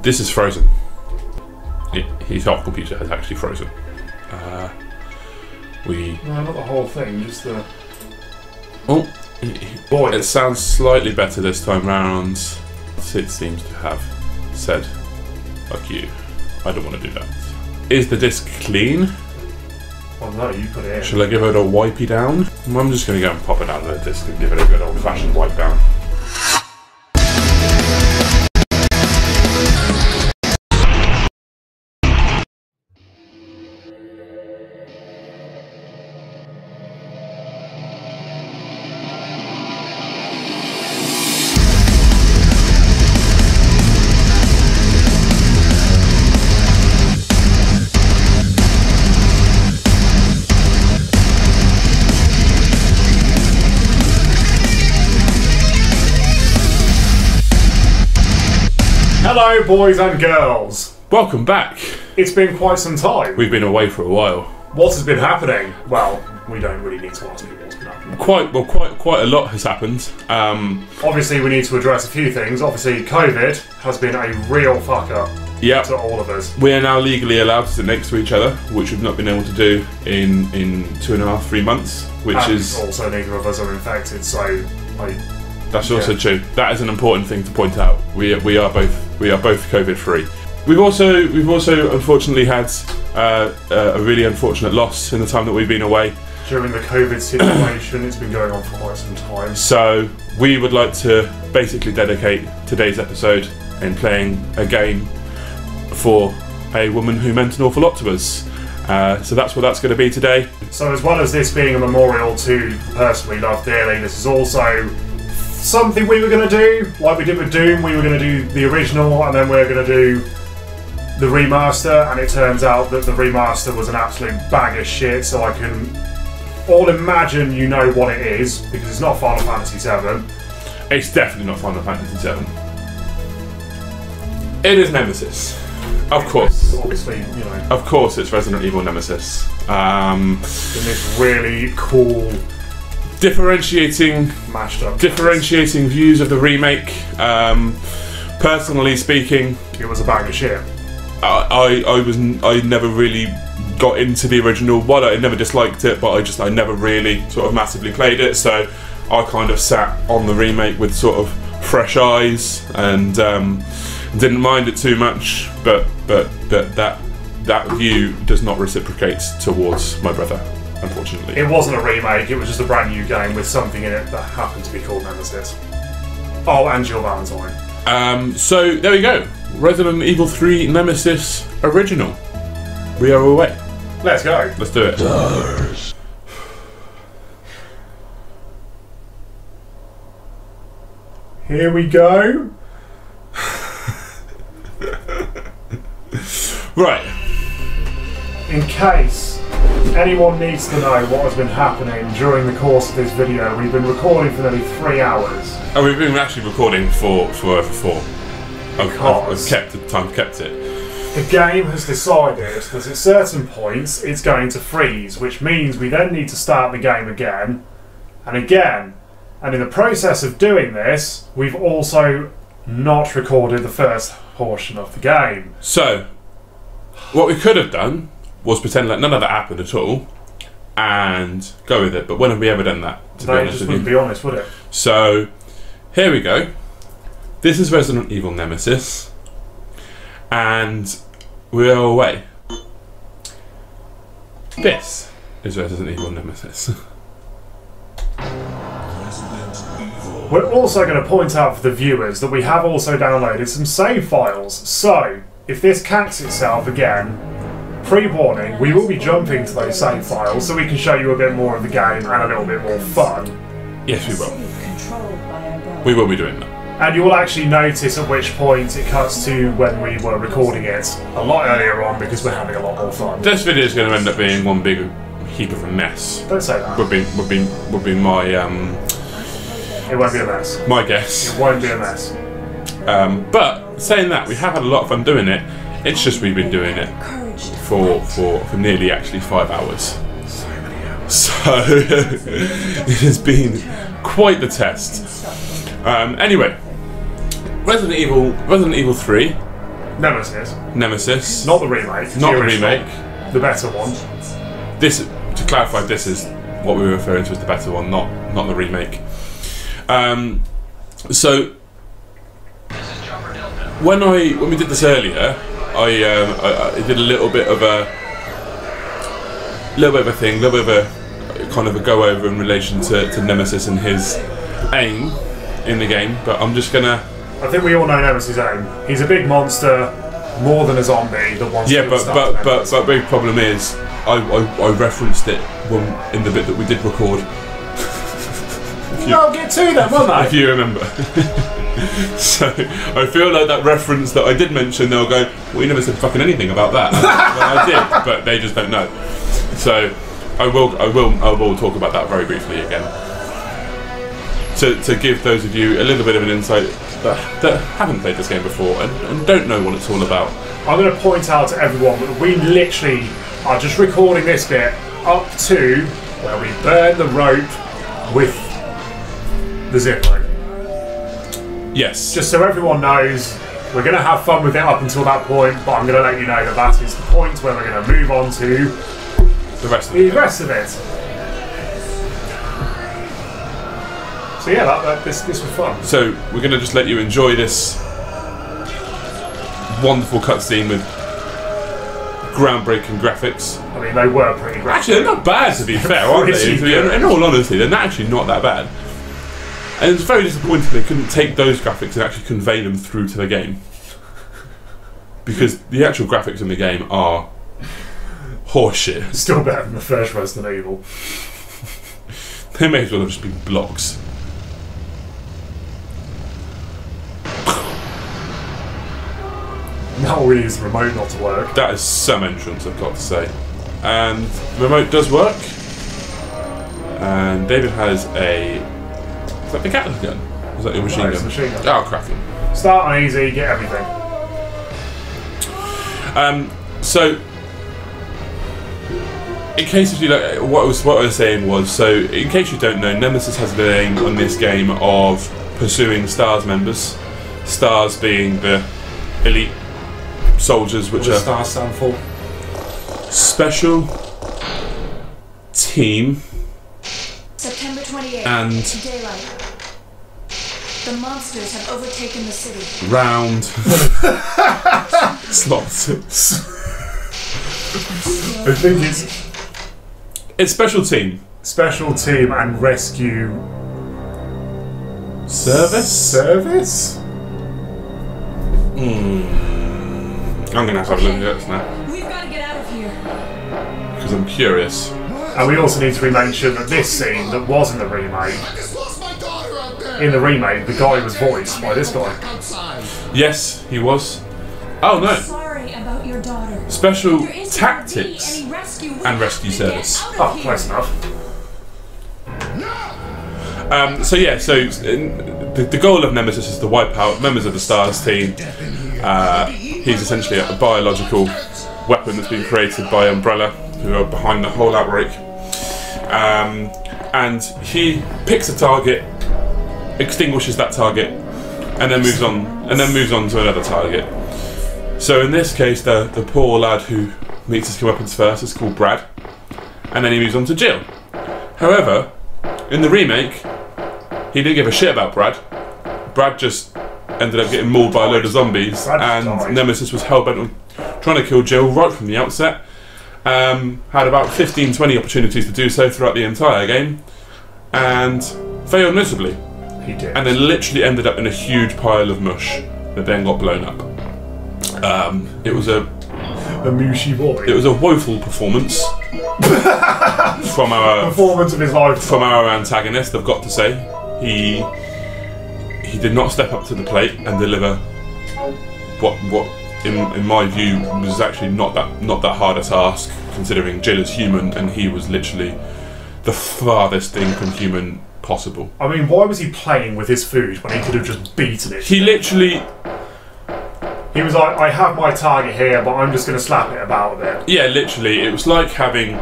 This is frozen. His whole computer has actually frozen. No, not the whole thing, just the... Oh, boy, it sounds slightly better this time round. It seems to have said, fuck you, I don't want to do that. Is the disc clean? Well, no, you put it in. Shall I give it a wipey down? I'm just going to go and pop it out of the disc and give it a good old-fashioned wipe down. Hello, boys and girls. Welcome back. It's been quite some time. We've been away for a while. What has been happening? Well, we don't really need to ask you what's been happening. Quite a lot has happened. Obviously, we need to address a few things. Obviously, COVID has been a real fuck up to all of us. We are now legally allowed to sit next to each other, which we've not been able to do in 2.5-3 months. Which is also neither of us are infected, so that's also true. That is an important thing to point out. We are both COVID free. We've also unfortunately had a really unfortunate loss in the time that we've been away. During the COVID situation, it's been going on for quite some time. So we would like to basically dedicate today's episode in playing a game for a woman who meant an awful lot to us. So that's what that's going to be today. So as well as this being a memorial to the person we love dearly, this is also something we were going to do, like we did with Doom. We were going to do the original and then we were going to do the remaster, and it turns out that the remaster was an absolute bag of shit, so I can all imagine you know what it is, because it's not Final Fantasy VII. It's definitely not Final Fantasy VII. It is Nemesis. Of course. Obviously, you know. Of course it's Resident Evil Nemesis. In this really cool... Differentiating views of the remake. Personally speaking, it was a bag of shit. I never really got into the original. Well, I never disliked it, but I never really sort of massively played it. So I kind of sat on the remake with sort of fresh eyes and didn't mind it too much. But that view does not reciprocate towards my brother. Unfortunately. It wasn't a remake, it was just a brand new game with something in it that happened to be called Nemesis. Oh, and Jill Valentine. So, there we go. Resident Evil 3 Nemesis Original. We are away. Let's go. Let's do it. Stars. Here we go. Right. In case anyone needs to know what has been happening during the course of this video, we've been recording for nearly 3 hours. Oh, we've been actually recording for over 4. I've kept it. The game has decided that at certain points it's going to freeze, which means we then need to start the game again and again And in the process of doing this, we've also not recorded the first portion of the game. So, what we could have done was pretend like none of that happened at all and go with it. But when have we ever done that? To be That honest just with wouldn't you. be honest, would it? So, here we go. This is Resident Evil Nemesis. And we're away. This is Resident Evil Nemesis. We're also going to point out for the viewers that we have also downloaded some save files. So, if this cacks itself again, pre-warning, we will be jumping to those save files so we can show you a bit more of the game and a little bit more fun. Yes, we will. We will be doing that. And you will actually notice at which point it cuts to when we were recording it a lot earlier on because we're having a lot more fun. This video is going to end up being one big heap of a mess. Don't say that. Would be my It won't be a mess. my guess. It won't be a mess. But saying that, we have had a lot of fun doing it. It's just we've been doing it for nearly actually 5 hours. So many hours. So it has been quite the test. Anyway, Resident Evil 3, Nemesis. Not the remake. the original, remake. The better one. This, to clarify, this is what we were referring to as the better one, not the remake. So when we did this earlier, I did a little bit of a kind of a go over in relation to Nemesis and his aim in the game. But I'm just gonna. I think we all know Nemesis' aim. He's a big monster, more than a zombie that wants to Yeah, but big problem is I referenced it in the bit that we did record. I'll get to that, won't I? If you remember. So I feel like that reference that I did mention, they'll go, well, you never said fucking anything about that. Well, I did, but they just don't know. So I will talk about that very briefly again. To give those of you a little bit of an insight that haven't played this game before and don't know what it's all about. I'm going to point out to everyone that we literally are just recording this bit up to where we burn the rope with the zip line. Yes. Just so everyone knows, we're going to have fun with it up until that point, but I'm going to let you know that that is the point where we're going to move on to the rest of it. So yeah, this was fun. So we're going to just let you enjoy this wonderful cutscene with groundbreaking graphics. I mean, they were pretty great. Actually, they're not bad to be fair, are they? In all honesty, they're actually not that bad. And it's very disappointing they couldn't take those graphics and actually convey them through to the game. Because the actual graphics in the game are horseshit. Still better than the first Resident Evil. They may as well have just been blocks. Now all we need is the remote not to work. That is some entrance, I've got to say. And the remote does work. And David has a... Is that the Gatling gun? Or is that your machine gun? It's a machine gun. Oh, cracking. Start on easy, get everything. So, in case of you like, what I was saying was, so in case you don't know, Nemesis has the aim on this game of pursuing STARS members. STARS being the elite soldiers, which are STARS stand for? Special Team. September 28th. And daylight. The monsters have overtaken the city. Round slots. I think It's Special Team. Special Team and Rescue Service? I'm gonna have to have a look at this now We've got to get out of here. because I'm curious. And we also need to mention that this scene that was in the remake, the guy was voiced by this guy. Yes, he was. Oh no. Sorry about your daughter. Special Tactics and Rescue Service. Oh, close enough. So the goal of Nemesis is to wipe out members of the STARS team. He's essentially a biological weapon that's been created by Umbrella, who are behind the whole outbreak. And he picks a target extinguishes that target, and then moves on, to another target. So in this case, the poor lad who meets his comeuppance first is called Brad, and then he moves on to Jill. However, in the remake, he didn't give a shit about Brad. Brad just ended up getting mauled by a load of zombies, and Nemesis was hell-bent on trying to kill Jill right from the outset. Had about 15-20 opportunities to do so throughout the entire game, and failed miserably. He did. And then literally ended up in a huge pile of mush that then got blown up. It was a mushy boy. It was a woeful performance from our performance of his life. From our antagonist, I've got to say, he did not step up to the plate and deliver what in my view was actually not that hard a task, considering Jill is human and he was literally the farthest thing from human possible. I mean, why was he playing with his food when he could have just beaten it? He literally... He was like, I have my target here, but I'm just going to slap it about a bit. Yeah, literally. It was like having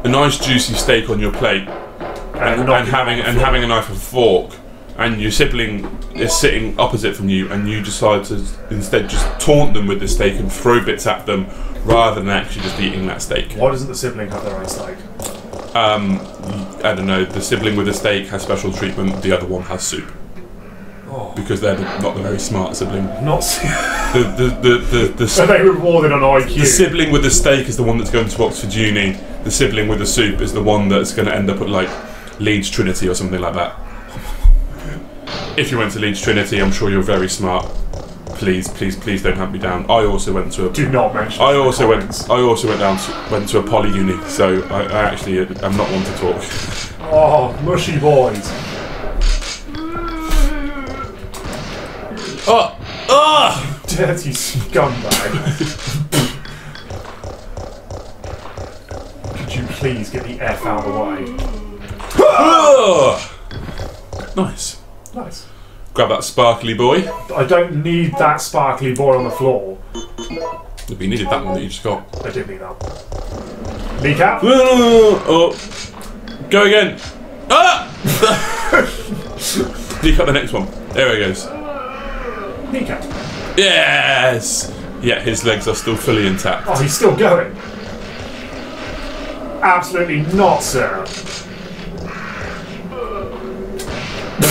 a nice juicy steak on your plate and having a knife and fork, and your sibling is sitting opposite from you, and you decide to instead just taunt them with the steak and throw bits at them rather than actually just eating that steak. Why doesn't the sibling have their own steak? I don't know. The sibling with the steak has special treatment. The other one has soup. Oh. Because they're not the very smart sibling. Not so they rewarded on IQ. The sibling with the steak is the one that's going to Oxford Uni. The sibling with the soup is the one that's going to end up at like Leeds Trinity or something like that. If you went to Leeds Trinity, I'm sure you're very smart. Please don't hunt me down. I also went to a... Do not mention. I also went to a poly uni, so I actually am not one to talk. Oh, mushy boys. Oh! Dirty scumbag. Could you please get the F out of the way? Nice. Nice. Grab that sparkly boy. I don't need that sparkly boy on the floor. But you needed that one that you just got. I did need that. Kneecap? Oh. Go again. Ah! Kneecap the next one. There he goes. Kneecap. Yes! Yeah, his legs are still fully intact. Oh, he's still going. Absolutely not, sir.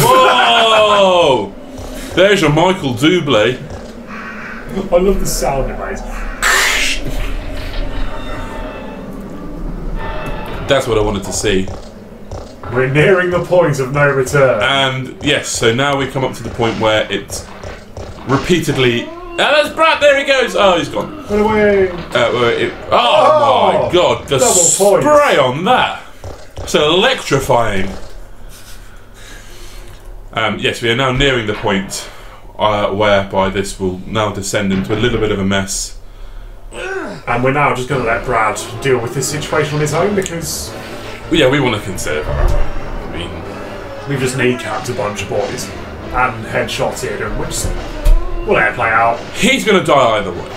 Whoa! There's your Michael Bublé. I love the sound it makes. That's what I wanted to see. We're nearing the point of no return. And yes, so now we come up to the point where it's repeatedly... that's Brad, there he goes! Oh, he's gone. Run away! Oh my god, the spray on that! It's electrifying. Yes, we are now nearing the point whereby this will now descend into a little bit of a mess. And we're now just going to let Brad deal with this situation on his own because... Yeah, we want to conserve our... I mean... We've just kneecapped a bunch of boys and headshotted and we'll let it play out. He's going to die either way.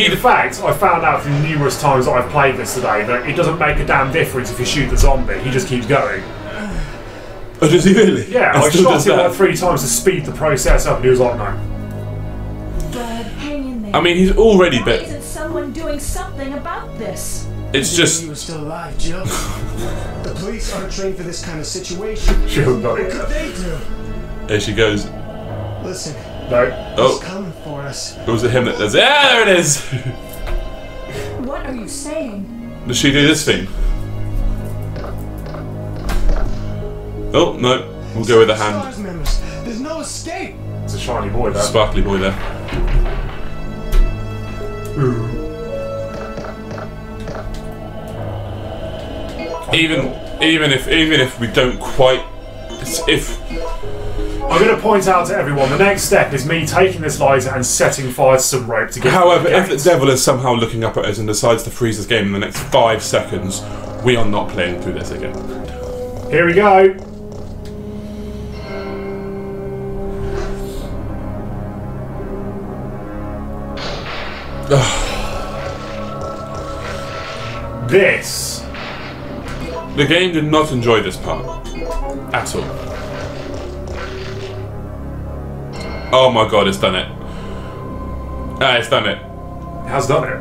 In fact, I found out from numerous times that I've played this today that it doesn't make a damn difference if you shoot the zombie, he just keeps going. Oh, does he really? Yeah, I shot him like 3 times to speed the process up and he was like, no. Brad, hang in there. I mean, he's already bit. Why isn't someone doing something about this? It's just... You were still alive, Jill. The police aren't trained for this kind of situation. What could they do? There she goes. Listen. No. He's coming for us. It was it him that does... Yeah, there it is! What are you saying? Does she do this thing? Oh, no. We'll go with the hand. Stars members. There's no escape. It's a shiny boy there. Sparkly boy there. Ooh. Even if we don't quite... I'm going to point out to everyone, the next step is me taking this lighter and setting fire to some rope to get... However, if the devil is somehow looking up at us and decides to freeze this game in the next 5 seconds, we are not playing through this again. Here we go. This. The game did not enjoy this part. At all. Oh my god, it's done it. It's done it. It has done it.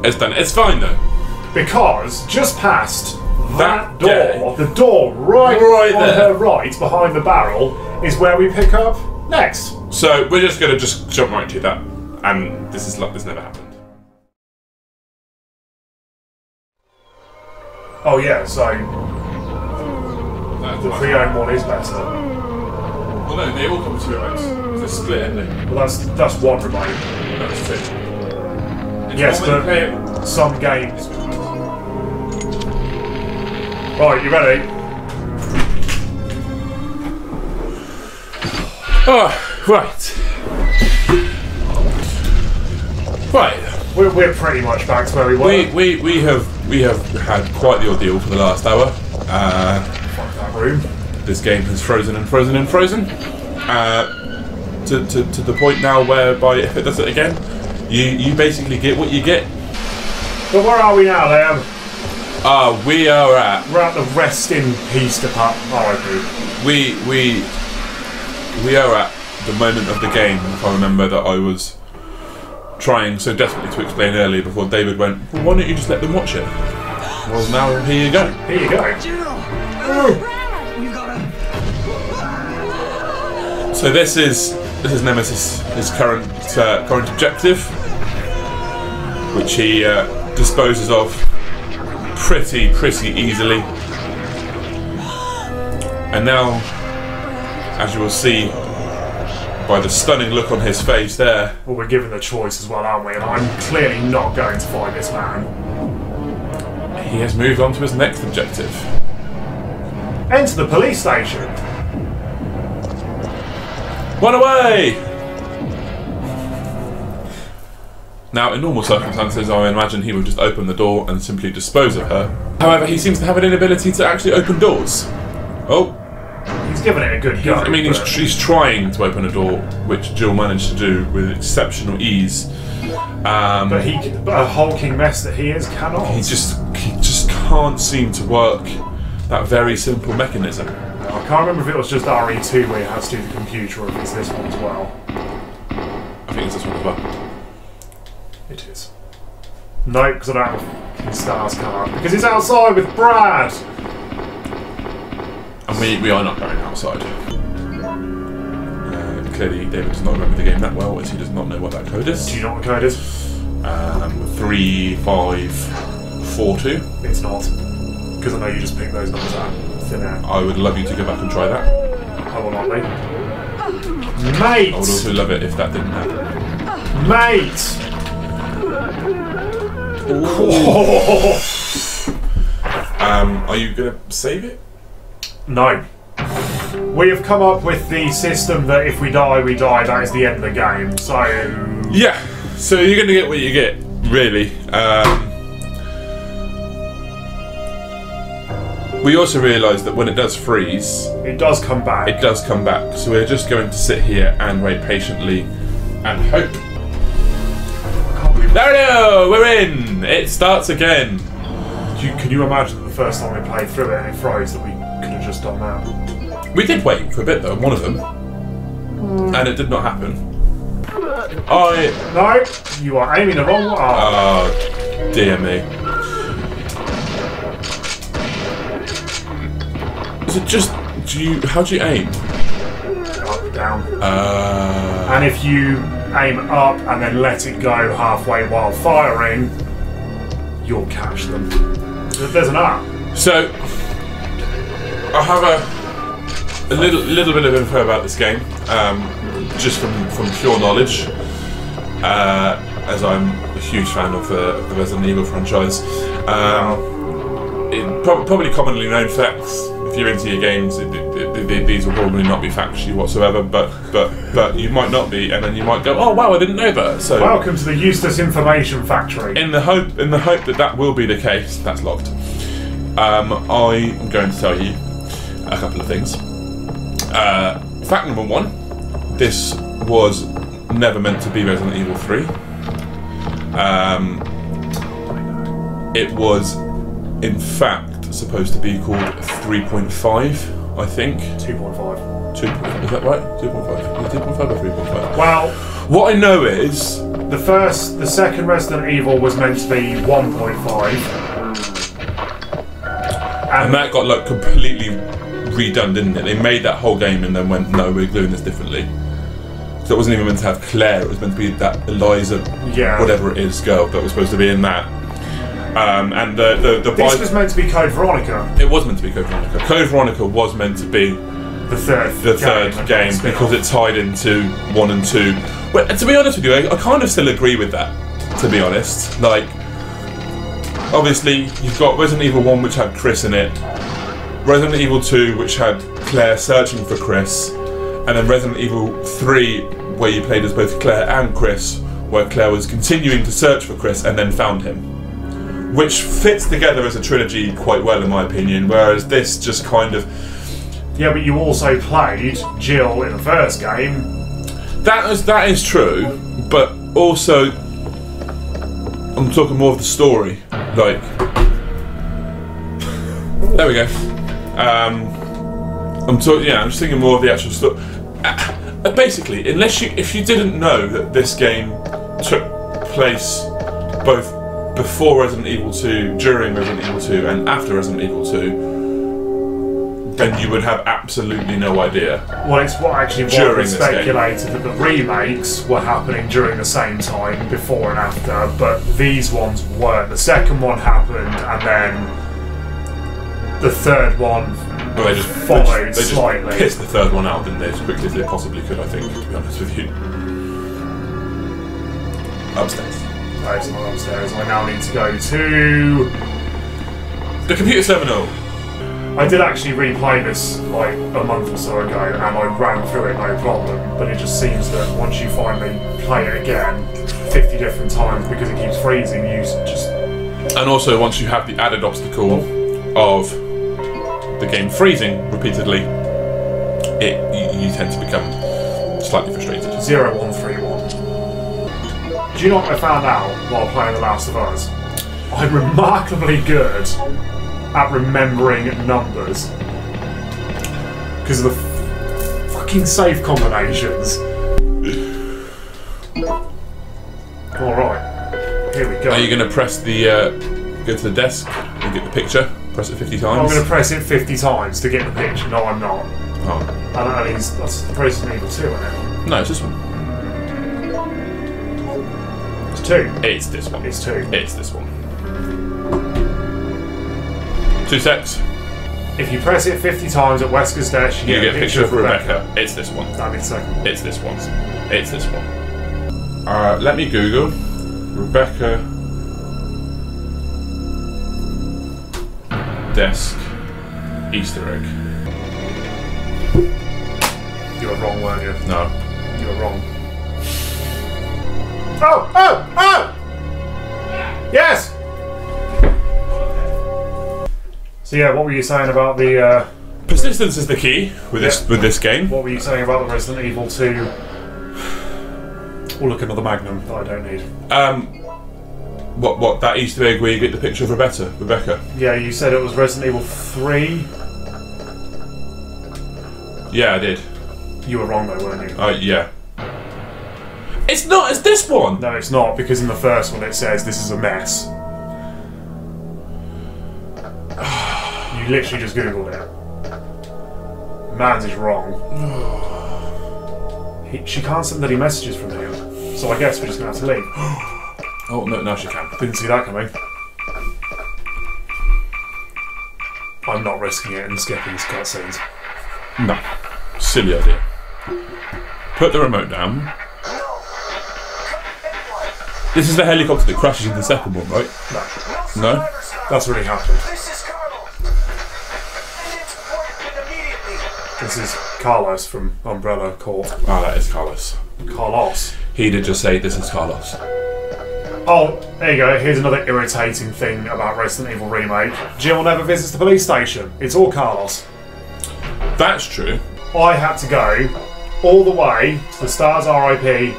It's done it. It's fine though. Because just past that That door, the door right on there. her right behind the barrel, is where we pick up next. So we're just gonna jump right to that, and this is like this never happened. Oh yeah, so That's the right. pre-owned one is better. Well, no, they all come to remotes. They're split, aren't they? Well, that's one remote. That's two. Yes, but some games. Right, you ready? Oh, right. Right. We're pretty much back to where we were. We have had quite the ordeal for the last hour. Fuck that room. This game has frozen and frozen and frozen. To the point now whereby if it does it again, you basically get what you get. But where are we now, Liam? We are at We're at the rest in peace department. Oh, we are at the moment of the game, if I remember, that I was trying so desperately to explain earlier before David went, well, why don't you just let them watch it? Well, now here you go. Here you go. So this is Nemesis, his current objective, which he disposes of pretty easily. And now, as you will see by the stunning look on his face there, Well, we're given the choice as well, aren't we? And I'm clearly not going to fight this man. he has moved on to his next objective. Enter the police station. Run away! Now, in normal circumstances, I imagine he would just open the door and simply dispose of her. However, he seems to have an inability to actually open doors. Oh, He's given it a good go. I mean, but he's trying to open a door, which Jill managed to do with exceptional ease. but a hulking mess that he is cannot. He just can't seem to work that very simple mechanism. I can't remember if it was just RE2 where he has to do the computer or if it's this one as well. I think it's this one as well. It is. No, because I don't have a fucking stars card. Because it's outside with Brad! And we are not going outside. Clearly, David does not remember the game that well, as he does not know what that code is. Do you know what the code is? 3542. It's not. Because I know you just picked those numbers out of thin air. I would love you to go back and try that. I will not be. I Mate! would also love it if that didn't happen. Mate! Are you going to save it? No. We have come up with the system that if we die, we die. That is the end of the game. So... Yeah, so you're going to get what you get, really. We also realise that when it does freeze, it does come back. it does come back. So we're just going to sit here and wait patiently and hope. I can't believe There we go! We're in! It starts again. Can you imagine the first time we played through it and it froze that we could have just done that? We did wait for a bit though, one of them. And it did not happen. No, you are aiming the wrong way. Oh, dear me. Is it just... how do you aim? Up, down. Uh... And if you aim up and then let it go halfway while firing, you'll catch them. There's an R. So, I have a little bit of info about this game, just from pure knowledge, as I'm a huge fan of the Resident Evil franchise. Probably commonly known facts. If you're into your games, these will probably not be factual whatsoever, but you might not be, and then you might go, oh wow, I didn't know that. So welcome to the useless information factory. in the hope that will be the case, that's locked. I am going to tell you a couple of things. Fact number one: this was never meant to be Resident Evil 3. It was, in fact, supposed to be called 3.5, I think. 2.5. 2. Is that right? 2.5. Is it 2.5 or 3.5? Well, what I know is the second Resident Evil was meant to be 1.5, and that got like completely redone, didn't it? They made that whole game and then went, no, we're doing this differently. So it wasn't even meant to have Claire. It was meant to be that Eliza, whatever it is, girl that was supposed to be in that. And this was meant to be Code Veronica. It was meant to be Code Veronica. Code Veronica was meant to be the third game because it tied into 1 and 2. Well, to be honest with you, I kind of still agree with that. To be honest, like, obviously you've got Resident Evil 1, which had Chris in it, Resident Evil 2, which had Claire searching for Chris, and then Resident Evil 3, where you played as both Claire and Chris, where Claire was continuing to search for Chris and then found him. Which fits together as a trilogy quite well, in my opinion, whereas this just kind of... Yeah, but you also played Jill in the first game. That is true, but also I'm talking more of the story. Like, there we go. I'm just thinking more of the actual story. Basically, if you didn't know that this game took place both before Resident Evil 2, during Resident Evil 2, and after Resident Evil 2, then you would have absolutely no idea. Well, it's what was speculated that the remakes were happening during the same time, before and after, but these ones weren't. The second one happened, and then the third one followed slightly. They just pissed the third one out, didn't they, as quickly as they possibly could, I think, to be honest with you. Upstairs. No, it's not upstairs. I now need to go to the computer terminal. I did actually replay this like a month or so ago, and I ran through it no problem, but it just seems that once you finally play it again 50 different times because it keeps freezing, you just... And also once you have the added obstacle of the game freezing repeatedly, you tend to become slightly frustrated. 0131. Do you know what I found out while playing The Last of Us? I'm remarkably good at remembering numbers because of the fucking save combinations. Alright, here we go. Are you going to press the go to the desk and get the picture? Press it 50 times? I'm going to press it 50 times to get the picture. No, I'm not. Oh. I don't know, that's Resident Evil 2, isn't it? No, it's this one. It's 2. It's this one. It's 2. It's this one. 2 secs. If you press it 50 times at Wesker's desk, you get a picture of Rebecca. It's this one. That'd be the second. It's this one. It's this one. Let me Google Rebecca desk Easter egg. You were wrong, weren't you? No. You were wrong. Oh! Oh! Oh! Yes! So yeah, what were you saying about the... Persistence is the key with this game. What were you saying about the Resident Evil 2? We'll look another Magnum that I don't need. What, that Easter egg where you get the picture of Rebecca? Yeah, you said it was Resident Evil 3? Yeah, I did. You were wrong though, weren't you? Yeah. It's not, it's this one! No, it's not, because in the first one it says this is a mess. You literally just googled it. Mans is wrong. She can't send any messages from him, so I guess we're just going to have to leave. Oh, no, now she can. Didn't see that coming. I'm not risking it and skipping these cutscenes. No. Silly idea. Put the remote down. This is the helicopter that crashes in the second one, right? No. No? That's already happened. This is Carlos from Umbrella Corp. Oh, that is Carlos. Carlos. He did just say this is Carlos. Oh, there you go. Here's another irritating thing about Resident Evil Remake. Jill never visits the police station. It's all Carlos. That's true. I had to go all the way to the Stars RPD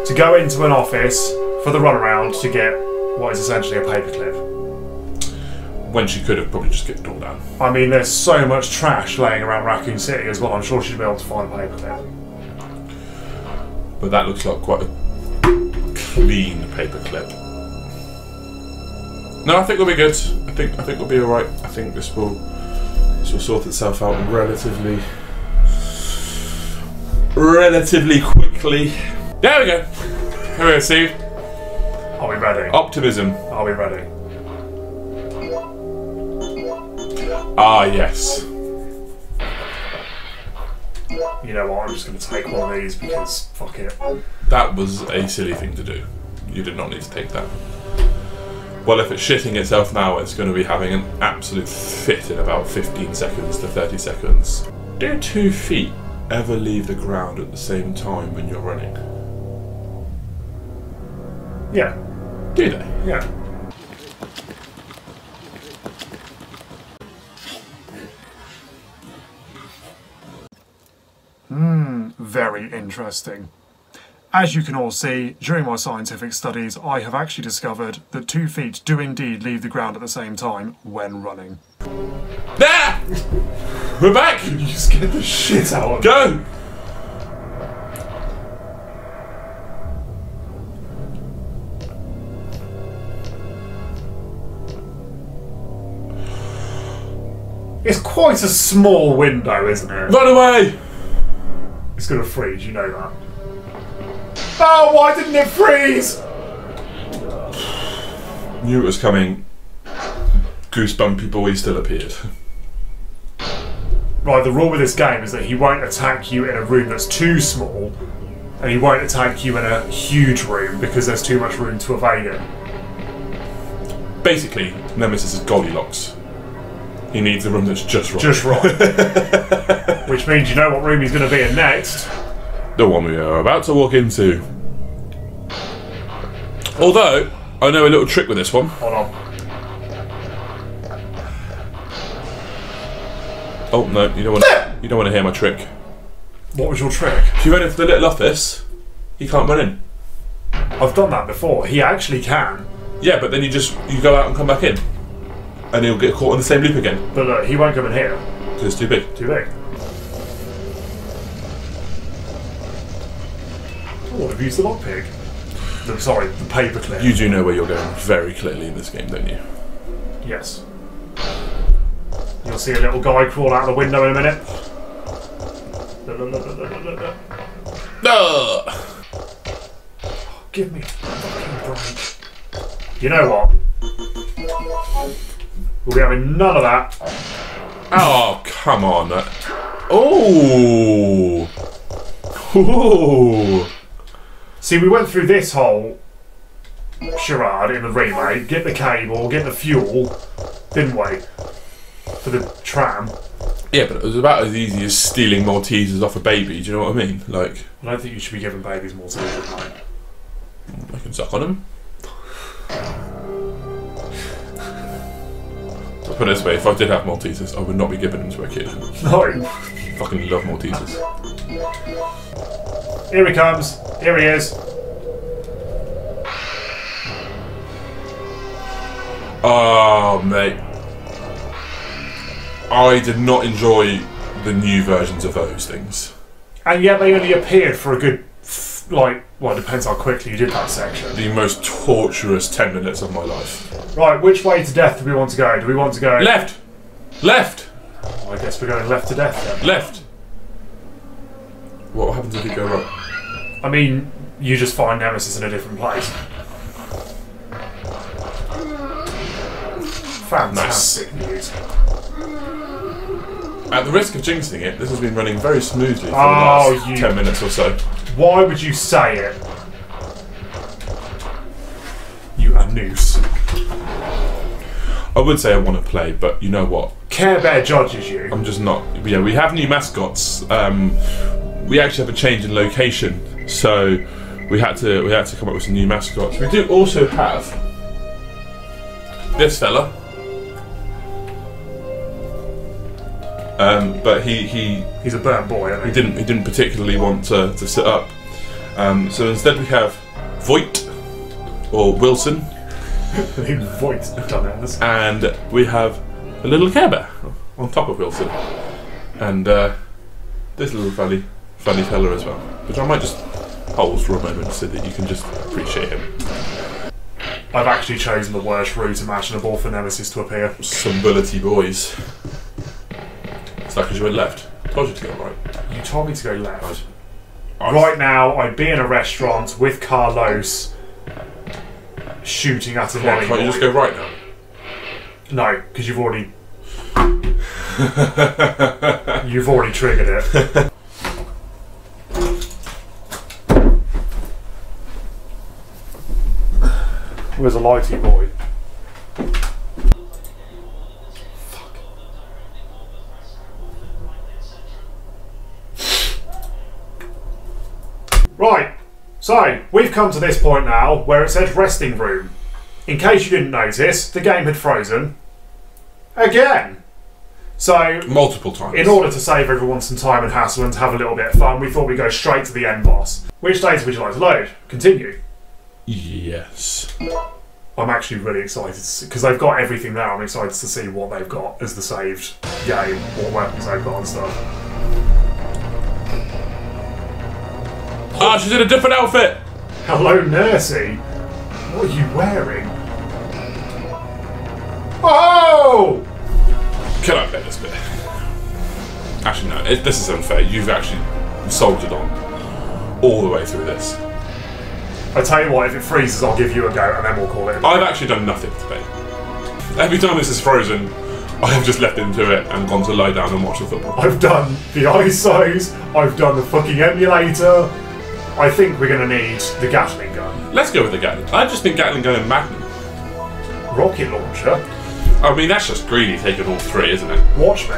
to go into an office for the runaround to get what is essentially a paperclip. when she could have probably just kicked the door down. I mean, there's so much trash laying around Racoon City as well. I'm sure she'd be able to find a paperclip. But that looks like quite a clean paperclip. No, I think we'll be good. I think we'll be alright. I think this will sort itself out relatively quickly. There we go. Here we go, Steve. Are we ready? Optimism. Are we ready? Ah, yes. You know what, I'm just going to take one of these because fuck it. That was a silly thing to do. You did not need to take that. Well, if it's shitting itself now, it's going to be having an absolute fit in about 15 seconds to 30 seconds. Do 2 feet ever leave the ground at the same time when you're running? Yeah. Do they? Yeah. Very interesting. As you can all see, during my scientific studies, I have actually discovered that 2 feet do indeed leave the ground at the same time when running. There! We're back! You scared the shit out of me. Go! It's quite a small window, isn't it? Run away! It's gonna freeze, you know that. Oh, why didn't it freeze? Knew it was coming. Goosebumpy boy still appeared. Right, the rule with this game is that he won't attack you in a room that's too small, and he won't attack you in a huge room because there's too much room to evade him. Basically, Nemesis is Goldilocks. He needs a room that's just right. Just right. Which means you know what room he's going to be in next. The one we are about to walk into. Although, I know a little trick with this one. Hold on. Oh no, you don't want to hear my trick. What was your trick? If you run into the little office, he can't run in. I've done that before. He actually can. Yeah, but then you go out and come back in. And he'll get caught in the same loop again. But look, he won't come in here. Because it's too big. Too big. Oh, I've used the lockpick. Sorry, the paperclip. You do know where you're going very clearly in this game, don't you? Yes. You'll see a little guy crawl out the window in a minute. No! Give me a fucking break. You know what? We'll be having none of that. Oh, come on. Oh! Ooh! See, we went through this whole charade in the remake. Get the cable, get the fuel, didn't we? For the tram. Yeah, but it was about as easy as stealing Maltesers off a baby, do you know what I mean? Like, I don't think you should be giving babies Maltesers, mate. I can suck on them. I'll put it this way, if I did have Maltesers, I would not be giving them to a kid. No. Fucking love Maltesers. Here he comes. Here he is. Oh, mate. I did not enjoy the new versions of those things. And yet they only appeared for a good, like, well, it depends how quickly you did that section. The most torturous 10 minutes of my life. Right, which way to death do we want to go? Do we want to go... Left! Left! I guess we're going left to death then. Left! What happens if you go right? I mean, you just find Nemesis in a different place. Fantastic news. At the risk of jinxing it, this has been running very smoothly for the last 10 minutes or so. Why would you say it? You a noose. I would say I want to play, but you know what? Care Bear judges you. I'm just not. Yeah, we have new mascots. We actually have a change in location, so we had to come up with some new mascots. We do also have this fella. But he's a burnt boy, isn't he? He didn't particularly want to sit up. So instead we have Voight or Wilson. Voice dumbass. And we have a little Care Bear on top of Wilson. And this little funny fella as well, which I might just hold for a moment so that you can just appreciate him. I've actually chosen the worst route imaginable for Nemesis to appear. Some bullety boys. It's like because you went left. Told you to go right. You told me to go left. Right now, I'd be in a restaurant with Carlos shooting at a Can't you just go right now? No, because you've already triggered it. Where's a lighty boy? Fuck. Right, so we've come to this point now where it said resting room. In case you didn't notice, the game had frozen again. So, multiple times. In order to save everyone some time and hassle and to have a little bit of fun, we thought we'd go straight to the end boss. Which data would you like to load? Continue. Yes. I'm actually really excited because they've got everything now. I'm excited to see what they've got as the saved game, what weapons they've got and stuff. Ah, she's in a different outfit! Hello, Nursey. What are you wearing? Oh! Can I play this bit? Actually, no, this is unfair. You've actually soldiered on all the way through this. I tell you what, if it freezes, I'll give you a go and then we'll call it. I've actually done nothing today. Every time this is frozen, I have just left into it and gone to lie down and watch the football. I've done the ISOs, I've done the fucking emulator. I think we're going to need the Gatling gun. Let's go with the Gatling. I just think Gatling gun and Magnum. Rocket launcher? I mean, that's just greedy taking all three, isn't it? Watch me.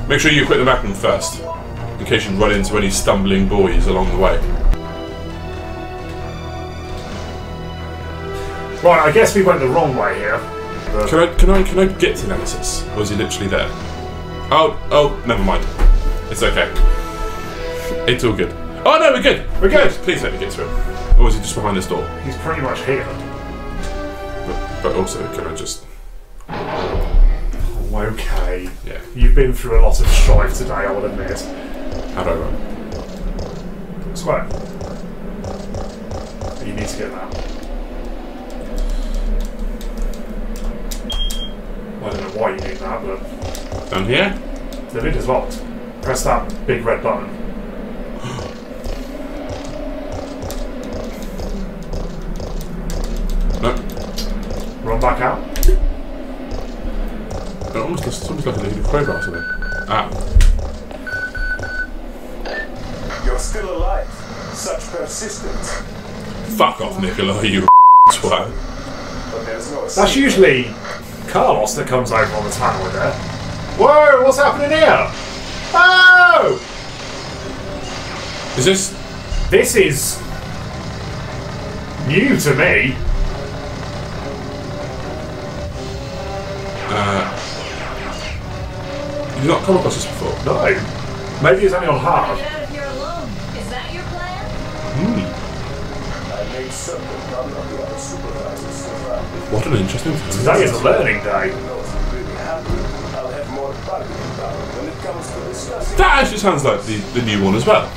Make sure you equip the Magnum first, in case you run into any stumbling boys along the way. Right, I guess we went the wrong way here. Can I get to Nemesis? Or is he literally there? Oh, never mind. It's okay. It's all good. Oh no, we're good! We're good! Please let me get to him. Or is he just behind this door? He's pretty much here. But also, can I just... Okay. Yeah. You've been through a lot of strife today, I will admit. How do I run? Square. You need to get that. I don't know why you need that, but... Down here? The lid is locked. Press that big red button. No. Run back out. It almost looks like a little crowbar to me. Ah. You're still alive. Such persistence. Fuck off, Nicola, you twat. But there's no That's usually Carlos that comes over on the tunnel there. Whoa, what's happening here? Oh! Is this... This is new to me. You've not come across this before? No. Maybe it's only on hard. Get out of here alone. Is that your plan? I made certain none of the other supervisors survived. What an interesting thing. Today is a learning day. I'll have more bargaining power when it comes to discussing. That actually sounds like the new one as well.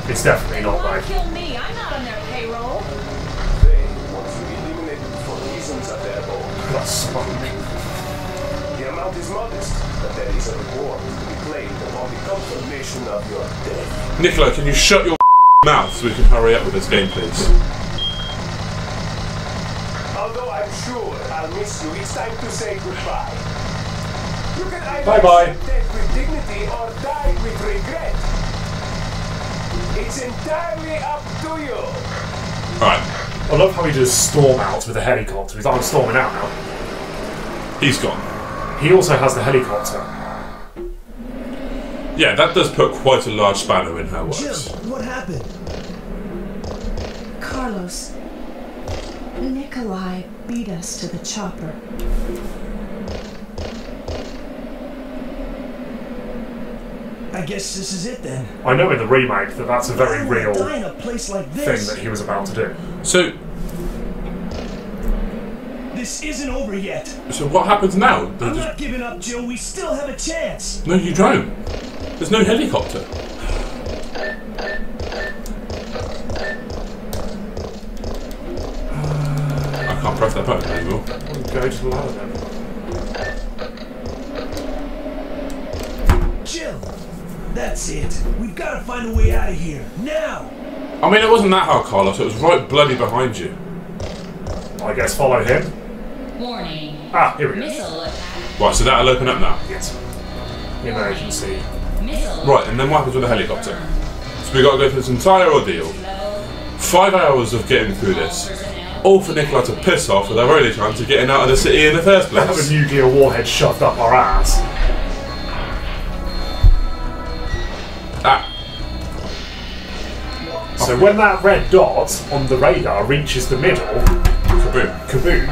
It's definitely not Why though. kill me? I'm not on their payroll. They want to eliminate it for reasons of their own. That's smoke. The amount is modest, but there is a reward to be claimed upon the confirmation of your death. Nicola, can you shut your mouth so we can hurry up with this game, please? Although I'm sure I'll miss you, it's time to say goodbye. You can either Bye-bye. accept death with dignity or die with regret. It's entirely up to you. Alright, I love how he just storm out with a helicopter. He's like, I'm storming out now. he's gone. He also has the helicopter. Yeah, that does put quite a large spanner in her works. Jill, what happened? Carlos. Nikolai beat us to the chopper. I guess this is it then. I know in the remake that that's a very I don't wanna real die in a place like thing this. that he was about to do. So, this isn't over yet. So what happens now? I'm not giving up, Jill. We still have a chance. No, you don't. There's no helicopter. I can't press that button anymore. Go to the ladder then. Jill, that's it. We've got to find a way out of here now. I mean, it wasn't that hard, Carlos. It was right bloody behind you. I guess follow him. Warning. Ah, here we go. Missile attack. Right, so that'll open up now. Yes. Emergency. Missile. Right, and then what happens with the helicopter? So we got to go through this entire ordeal. 5 hours of getting through this. All for Nicola to piss off with our only chance of getting out of the city in the first Have place. a nuclear warhead shoved up our ass. Ah. So when that red dot on the radar reaches the middle, Kaboom. kaboom.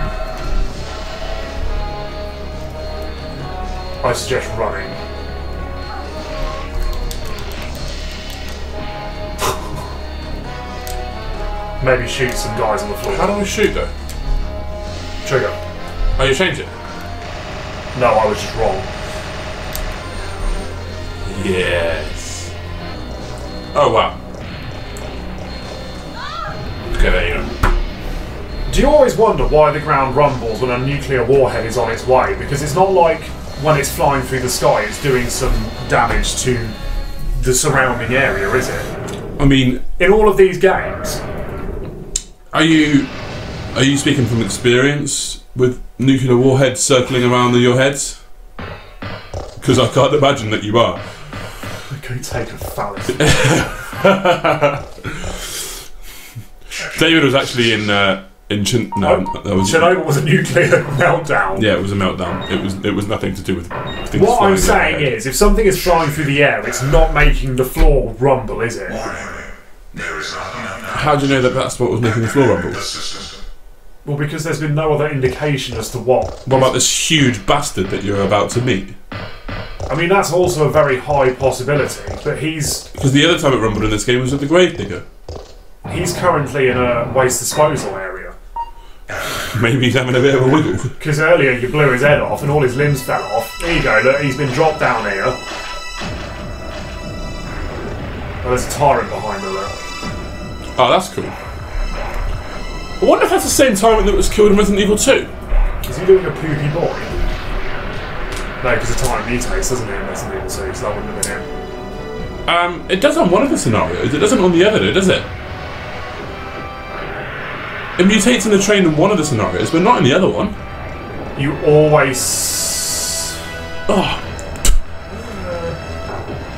I suggest running. Maybe shoot some guys on the floor. How do we shoot though? Trigger. Oh, you change it? No, I was just wrong. Yes. Oh wow. Okay, there you go. Do you always wonder why the ground rumbles when a nuclear warhead is on its way? Because it's not like when it's flying through the sky it's doing some damage to the surrounding area, is it? I mean, In all of these games, are you speaking from experience with nuclear warheads circling around your heads? Because I can't imagine that you are. I could take a fallacy. David was actually in Chernobyl was a nuclear meltdown. Yeah, it was a meltdown. It was nothing to do with things What flying I'm saying overhead. is, if something is flying through the air, it's not making the floor rumble, is it? How do you know that that's what was making the floor rumble? Well, because there's been no other indication as to what. What about this huge bastard that you're about to meet? I mean, that's also a very high possibility, but he's Because the other time it rumbled in this game was with the Gravedigger. currently in a waste disposal area. Maybe he's having a bit of a wiggle. Because earlier you blew his head off and all his limbs fell off. There you go, look, he's been dropped down here. Oh, there's a tyrant behind her, look. Oh, that's cool. I wonder if that's the same tyrant that was killed in Resident Evil 2. Is he doing a poopy boy? No, because the tyrant mutates, doesn't he, in Resident Evil 2, so that wouldn't have been him. It does on one of the scenarios. It doesn't on the other, does it? It mutates in the train in one of the scenarios, but not in the other one. You always... Oh,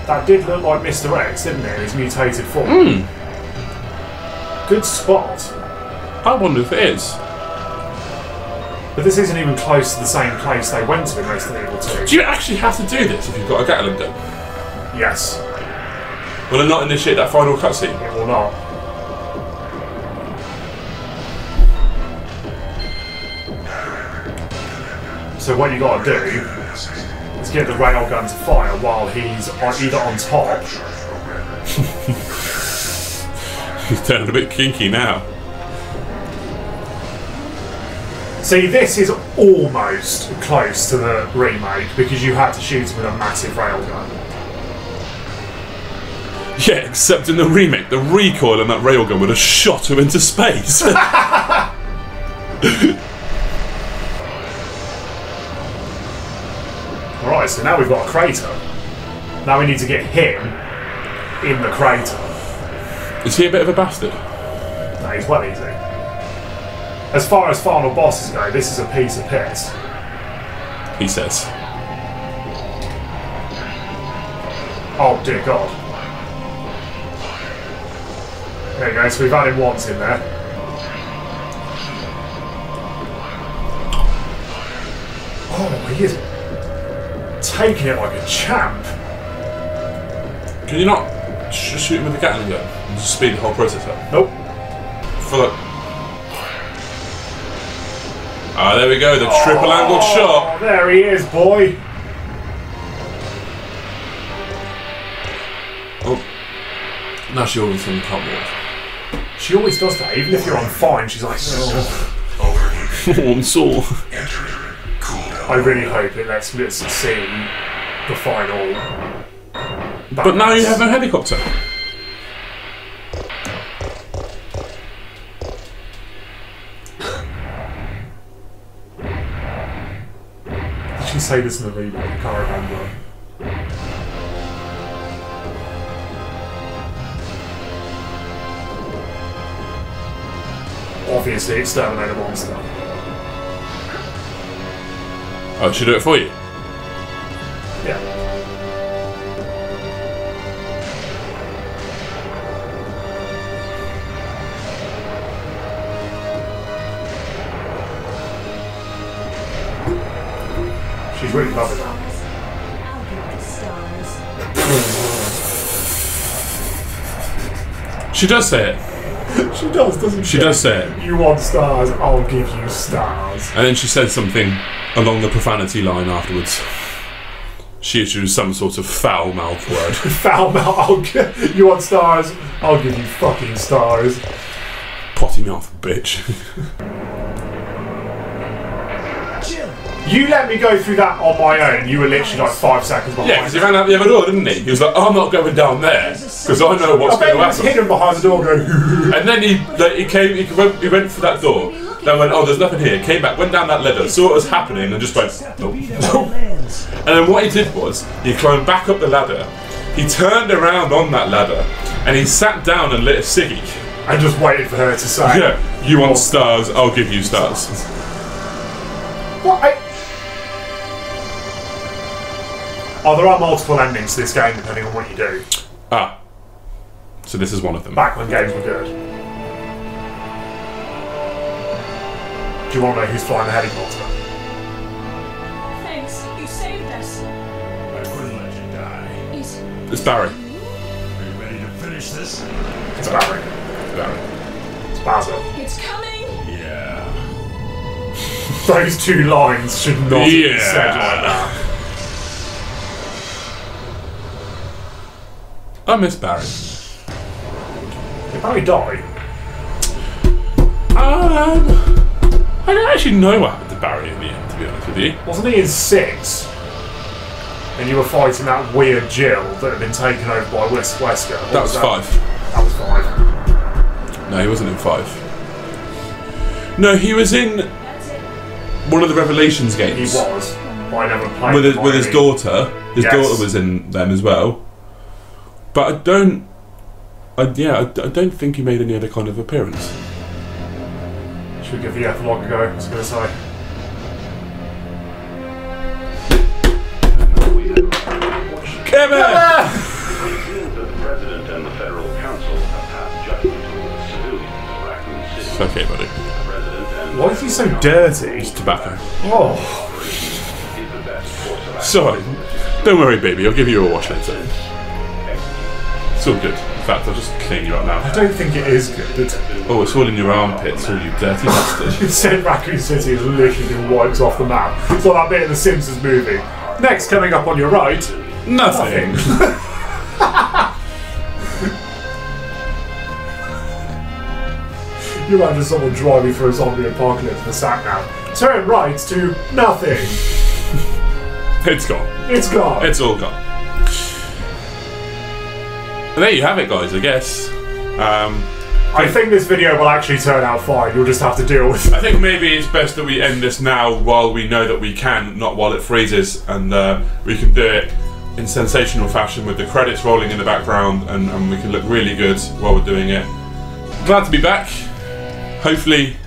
That did look like Mr. X, didn't it, in his mutated form? Hmm. Good spot. I wonder if it is. But this isn't even close to the same place they went to in Resident Evil 2. Do you actually have to do this if you've got a Gatling gun? Yes. Will it not initiate that final cutscene? It will not. So what you got to do is get the railgun to fire while he's either on top. He's turning a bit kinky now. See, this is almost close to the remake because you had to shoot him with a massive railgun. Yeah, except in the remake, the recoil on that railgun would have shot him into space. Alright, so now we've got a crater. Now we need to get him in the crater. Is he a bit of a bastard? No, he's well easy. As far as final bosses go, this is a piece of piss. He says. Oh dear God. There you go, so we've had him once in there. Oh, he is taking it like a champ. Can you not just shoot him with a Gatling gun and just speed the whole process up? Nope. For the... Ah, there we go, the triple angled shot. There he is, boy. Oh. Now she always from the top wall. She always does that, even if you're on fine, she's like, oh. I'm sore. I really hope it lets us see the final. But now you have a helicopter. Did she say this in the remake? I can't remember. Obviously, exterminate a monster. Oh, should I do it for you? Yeah. She's really loving that. I'll give the stars. She does say it. She does, doesn't she? She does say it. You want stars, I'll give you stars. And then she says something along the profanity line afterwards. She issues some sort of foul-mouthed word. Foul mouth, you want stars, I'll give you fucking stars. Potty mouth bitch. You let me go through that on my own. You were literally like 5 seconds behind. Yeah, because he ran out the other door, didn't he? He was like, oh, I'm not going down there because I know what's going to I bet he was happen. hidden behind the door going. And then he went for that door, then went, oh, there's nothing here, came back, went down that ladder, saw what was happening and just went, nope. And then what he did was, he climbed back up the ladder, he turned around on that ladder, and he sat down and lit a ciggy. I just waited for her to say. Yeah, you want stars, I'll give you stars. What? Oh, there are multiple endings to this game depending on what you do. Ah. So this is one of them. Back when games were good. Do you want to know who's flying the helicopter? Thanks, you saved us. I wouldn't let you die. It's Barry. Are you ready to finish this? It's Barry. Barry. It's Basil. It's coming. Yeah. Those two lines should not be said like that. I miss Barry. Did Barry die? I don't actually know what happened to Barry in the end, to be honest with you. Wasn't he in 6? And you were fighting that weird Jill that had been taken over by Wesker. That was 5. That was 5. No, he wasn't in 5. No, he was in one of the Revelations games. He was. But I never played With his daughter. His Yes. daughter was in them as well. But I don't think he made any other kind of appearance. Should we give the epilogue a go? I was going to say. Kevin! The President and the Federal Council have passed judgment over the civilians of Racoon City. It's okay, buddy. The President and Why is he so dirty? It's tobacco. Oh. is the best course of action. Sorry. Don't worry, baby. I'll give you a wash later. It's all good. In fact, I'll just clean you up now. I don't think it is good. Oh, it's all in your armpits, all you dirty bastard. You said Racoon City has literally been wiped off the map. It's like that bit in the Simpsons movie. Next, coming up on your right, Nothing. you imagine someone driving through a zombie apocalypse in the sat-nav. Turn right to nothing. It's gone. It's gone. It's all gone. And there you have it, guys, I guess. I think this video will actually turn out fine. You'll just have to deal with it. I think maybe it's best that we end this now while we know that we can, not while it freezes, and we can do it in sensational fashion with the credits rolling in the background, and we can look really good while we're doing it. Glad to be back. Hopefully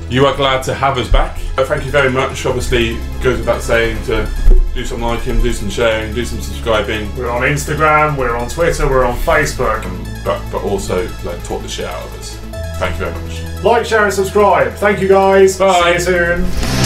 you are glad to have us back. Thank you very much. Obviously, it goes without saying to do some liking, do some sharing, do some subscribing. We're on Instagram, we're on Twitter, we're on Facebook. But also, like, talk the shit out of us. Thank you very much. Like, share and subscribe. Thank you guys. Bye. See you soon.